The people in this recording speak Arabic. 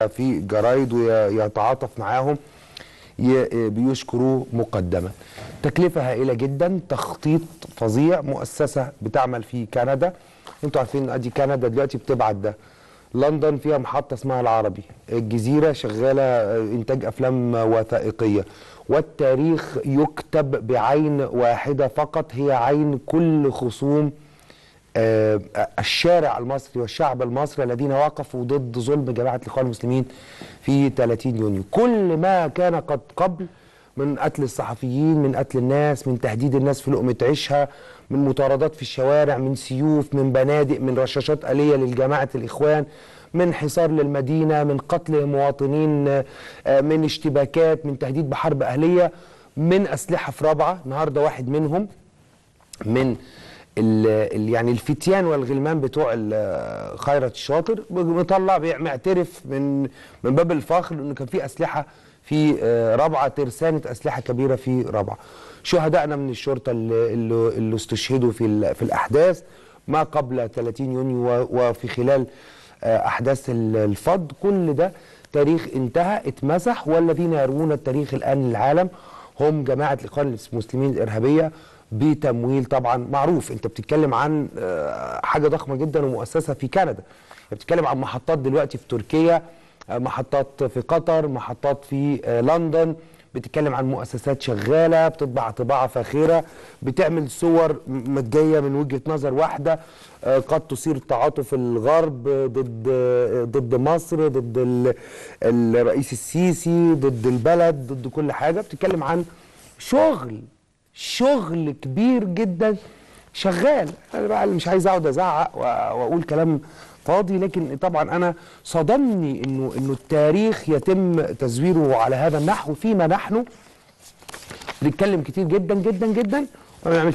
في جرايد ويتعاطف معاهم بيشكروه مقدما. تكلفة هائلة جدا، تخطيط فظيع، مؤسسة بتعمل في كندا. انتوا عارفين ادي كندا دلوقتي بتبعت ده. لندن فيها محطة اسمها العربي، الجزيرة شغالة انتاج افلام وثائقية، والتاريخ يكتب بعين واحدة فقط، هي عين كل خصوم الشارع المصري والشعب المصري الذين وقفوا ضد ظلم جماعة الإخوان المسلمين في 30 يونيو. كل ما كان قد قبل من قتل الصحفيين، من قتل الناس، من تهديد الناس في لقمة عيشها، من مطاردات في الشوارع، من سيوف، من بنادق، من رشاشات آلية للجماعة الإخوان، من حصار للمدينة، من قتل مواطنين، من اشتباكات، من تهديد بحرب أهلية، من أسلحة في رابعة. النهارده واحد منهم من يعني الفتيان والغلمان بتوع خيرت الشاطر مطلع معترف من باب الفخر انه كان في اسلحه في رابعه، ترسانه اسلحه كبيره في رابعه. شهدائنا من الشرطه اللي استشهدوا في الاحداث ما قبل 30 يونيو وفي خلال احداث الفض، كل ده تاريخ انتهى اتمسح، والذين يروون التاريخ الان للعالم هم جماعه الاخوان المسلمين الارهابيه بتمويل طبعا معروف. انت بتتكلم عن حاجه ضخمه جدا ومؤسسه في كندا، بتتكلم عن محطات دلوقتي في تركيا، محطات في قطر، محطات في لندن، بتتكلم عن مؤسسات شغاله بتطبع طباعه فاخره، بتعمل صور متجيه من وجهه نظر واحده قد تصير تعاطف الغرب ضد مصر، ضد الرئيس السيسي، ضد البلد، ضد كل حاجه. بتتكلم عن شغل كبير جدا شغال. انا بقى مش عايز اقعد ازعق واقول كلام فاضي، لكن طبعا انا صدمني انه التاريخ يتم تزويره على هذا النحو، فيما نحن بنتكلم كتير جدا جدا جدا وما بنعملش